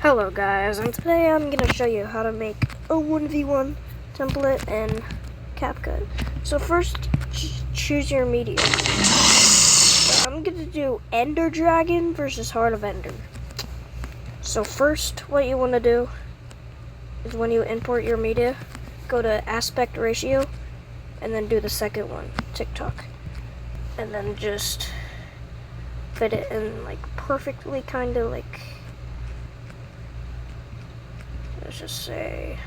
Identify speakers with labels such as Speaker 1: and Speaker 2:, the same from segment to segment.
Speaker 1: Hello guys, and today I'm going to show you how to make a 1v1 template in CapCut. So first, choose your medium. So I'm going to do Ender Dragon versus Heart of Ender. So first, what you want to do is when you import your media, go to aspect ratio, and then do the second one, TikTok. And then just fit it in like perfectly, kind of like, let's just say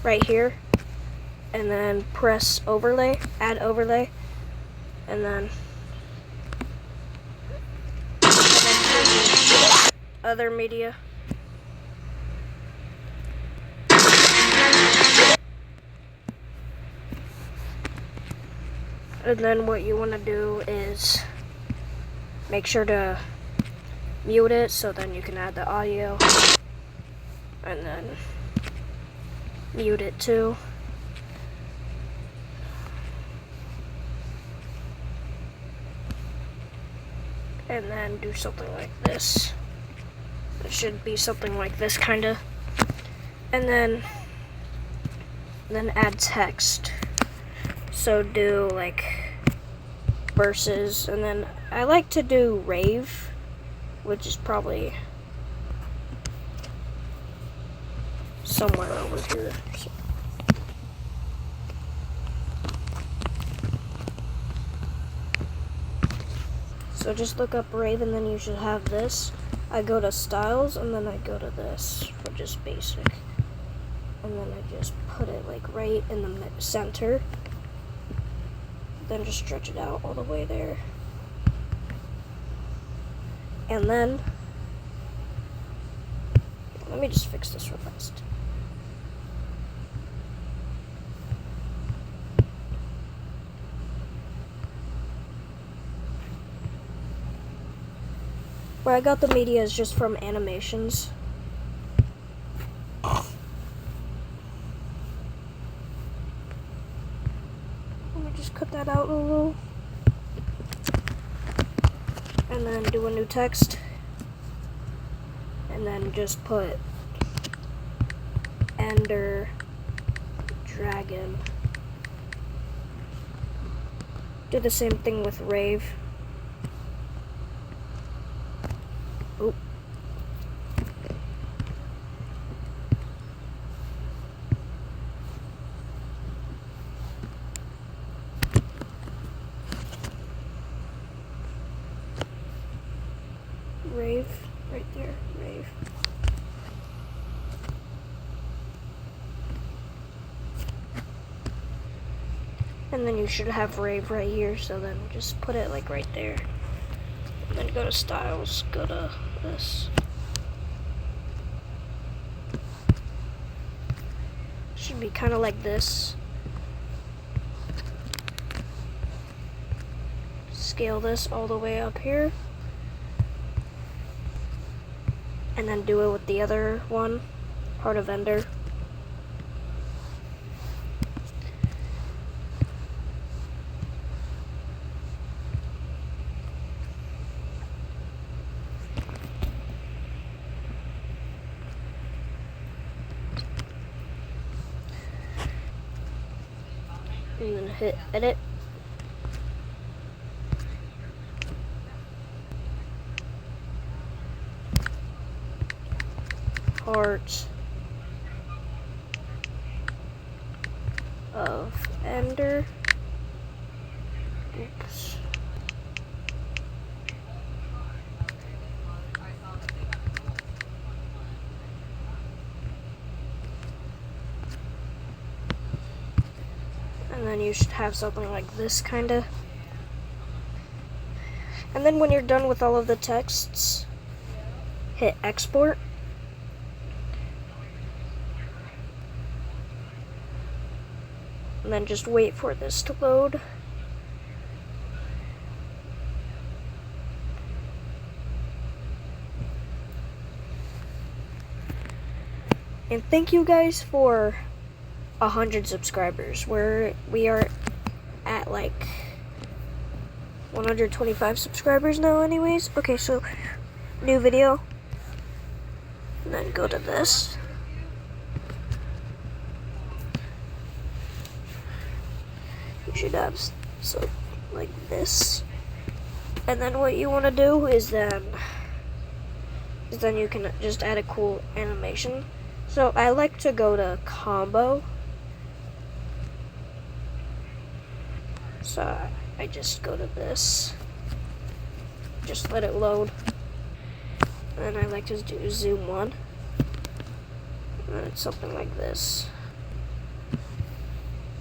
Speaker 1: right here, and then press overlay, add overlay, and then other media. And then what you want to do is make sure to mute it, so then you can add the audio, and then mute it too. And then do something like this. It should be something like this, kinda. And then add text. So do like verses, and then I like to do rave, which is probably somewhere over here. So just look up rave, and then you should have this. I go to styles, and then I go to this for just basic. And then I just put it like right in the center. Then just stretch it out all the way there. And then, let me just fix this real fast. Where I got the media is just from animations. Let me just cut that out a little. And then do a new text. And then just put Ender Dragon. Do the same thing with rave. Oop. Rave, right there, rave. And then you should have rave right here, so then just put it like right there. And then go to styles, go to this. Should be kind of like this. Scale this all the way up here. And then do it with the other one, Heart of Ender. And then hit edit. Heart of Ender. Oops. And then you should have something like this, kinda. And then when you're done with all of the texts, hit export. And then just wait for this to load. And thank you guys for 100 subscribers. We are at like 125 subscribers now anyways. Okay, so new video, and then go to this. You should have so like this, and then what you want to do is then you can just add a cool animation. So I like to go to combo. So I just go to this, just let it load. And then I like to do zoom 1. And then it's something like this.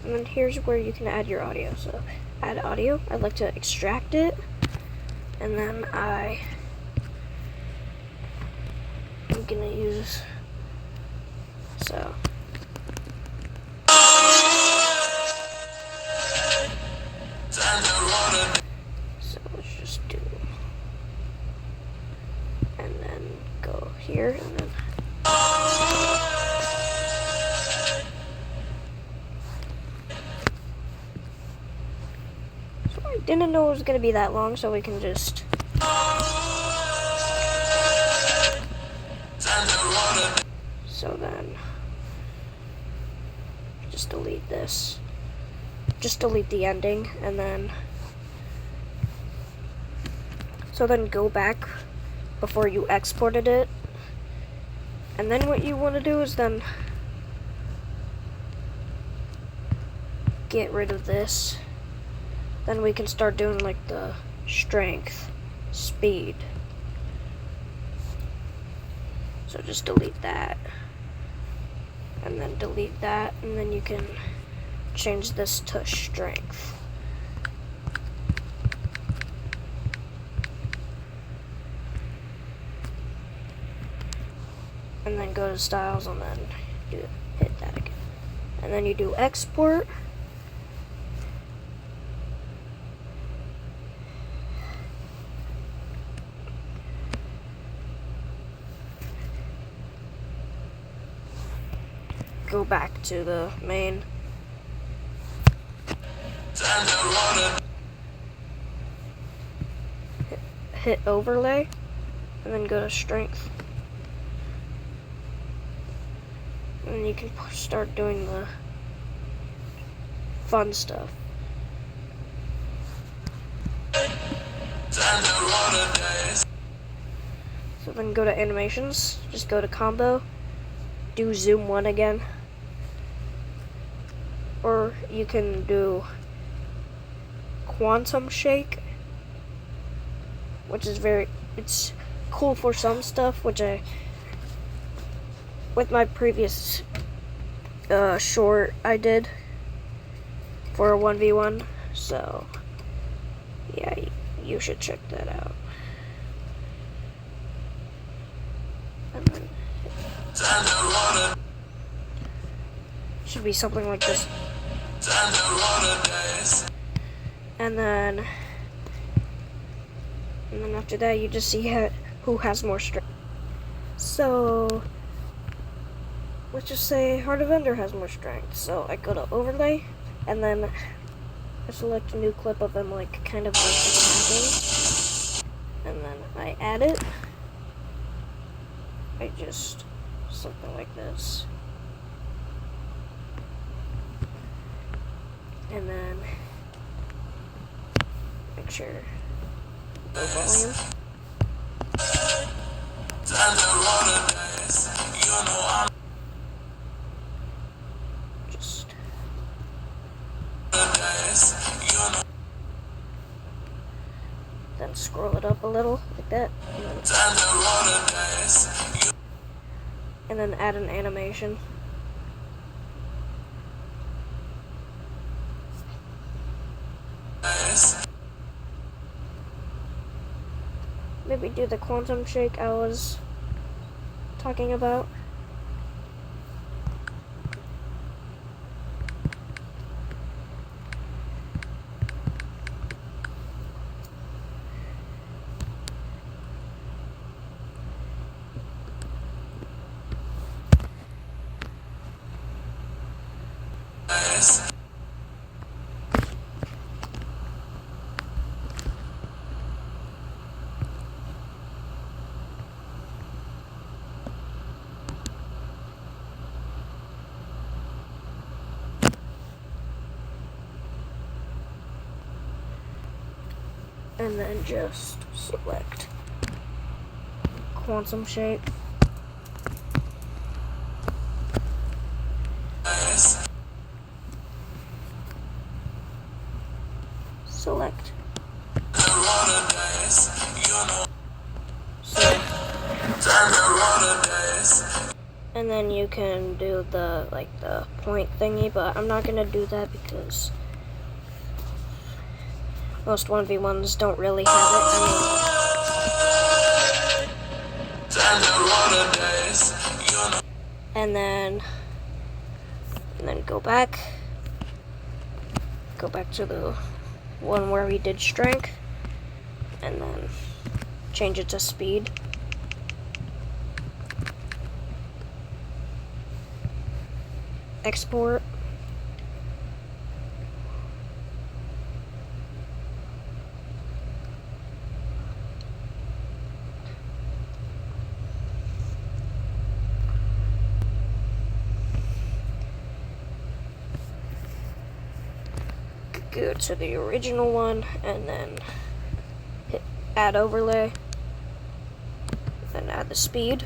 Speaker 1: And then here's where you can add your audio. So add audio, I like to extract it. And then I'm gonna use, so let's just do, and then go here, and then so I didn't know it was gonna be that long, so we can just so then just delete this. Just delete the ending, and then so then go back before you exported it. And then what you want to do is then get rid of this. Then we can start doing like the strength, speed. So just delete that. And then delete that, and then you can change this to strength. And then go to styles, and then hit that again. And then you do export. Go back to the main. Hit overlay, and then go to strength. And then you can start doing the fun stuff. So then go to animations, just go to combo, do zoom 1 again. Or you can do quantum shake, which is it's cool for some stuff, which with my previous short I did for a 1v1, so yeah, you should check that out. And then should be something like this. And then after that, you just see who has more strength. So let's just say Heart of Ender has more strength. So I go to overlay, and then I select a new clip of him, like kind of like attacking, and then I add it. I just something like this, and then make sure the volume. Just then scroll it up a little like that, and then add an animation. Maybe do the quantum shake I was talking about. and then just select quantum shape. Select. And then you can do the point thingy, but I'm not gonna do that because most 1v1s don't really have it. And then go back to the one where we did strength, and then change it to speed. Export. Go to the original one and then hit add overlay, then add the speed.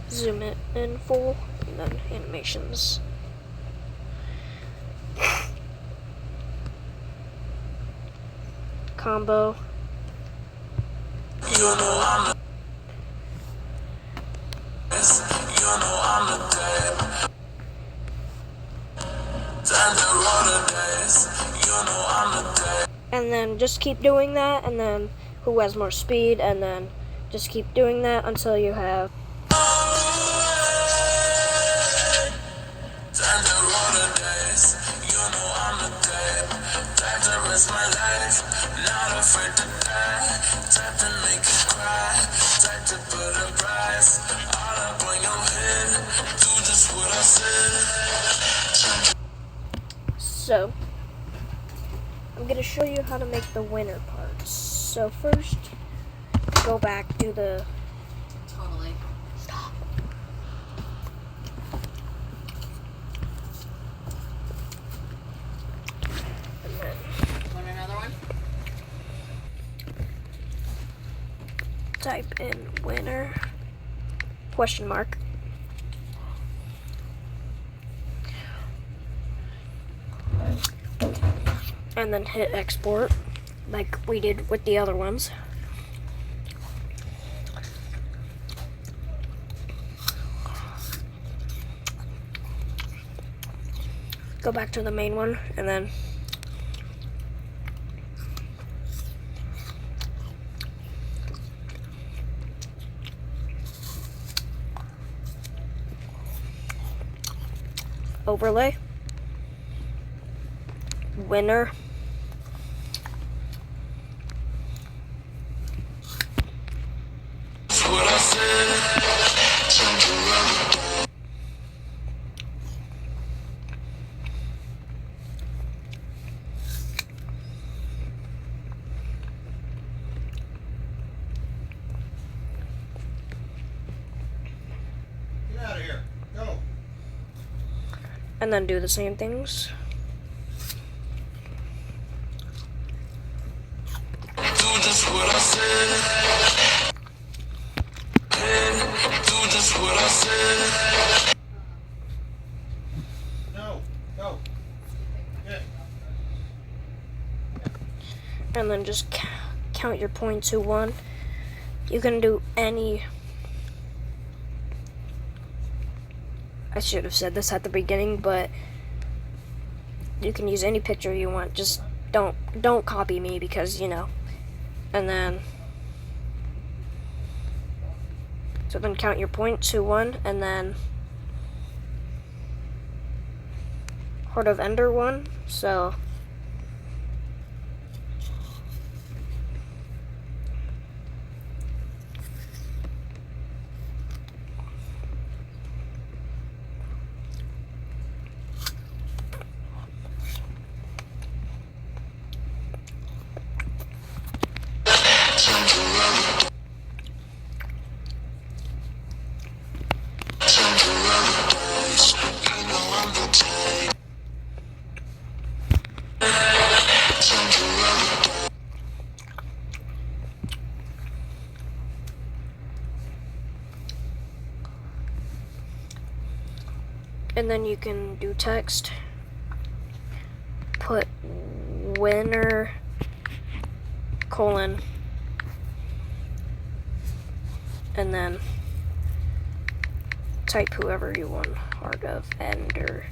Speaker 1: Zoom it in full, and then animations. Combo. And then just keep doing that, and then who has more speed, and then just keep doing that until you have So, I'm going to show you how to make the winner parts. So first, go back, do the...
Speaker 2: Totally.
Speaker 1: Stop. And then...
Speaker 2: Want another one?
Speaker 1: Type in winner, question mark. And then hit export, like we did with the other ones. Go back to the main one, and then overlay, winner,
Speaker 3: Get out of here. Go.
Speaker 1: and then do the same things.
Speaker 4: Do just what I said. Do just what I said.
Speaker 3: No. Go. Get.
Speaker 1: And then just count your points to 1. You can do any... I should have said this at the beginning, but you can use any picture you want. Just don't copy me, because, you know. And then so then count your points to 1, and then Heart of Ender 1. So And then you can do text. Put winner colon. And then type whoever you want, Heart of Ender.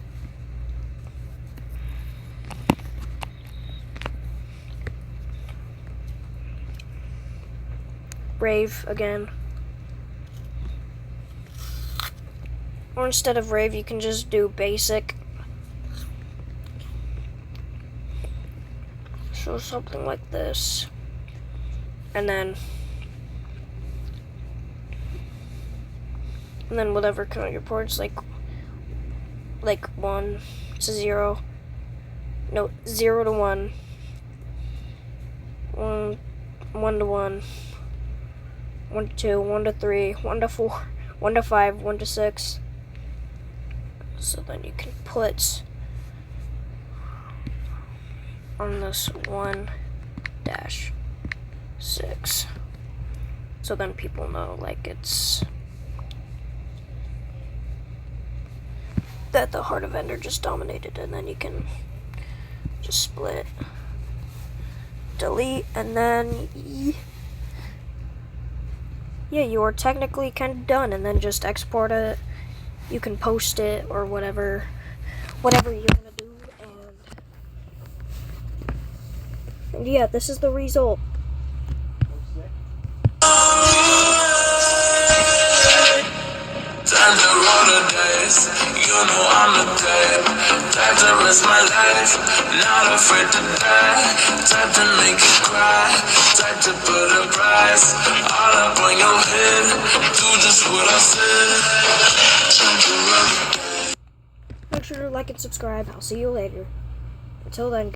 Speaker 1: Rave again. Or instead of rave, you can just do basic. So something like this. And then whatever count your ports, like 1 to 0. No, 0 to 1. 1 to 1. 1 to 2, 1 to 3, 1 to 4, 1 to 5, 1 to 6. So then you can put on this 1-6. So then people know, like, it's that the Heart of Ender just dominated, and then you can just split, delete, and then yeah, you are technically kind of done, and then just export it. You can post it or whatever you want to do, and yeah, this is the result.
Speaker 4: Time to roll the dice, you know I'm the type. Time to risk my life, not afraid to die. Time to make you cry, time to put a price all up on your head. Do just what I said. Time to run.
Speaker 1: Make sure to like and subscribe. I'll see you later. Until then.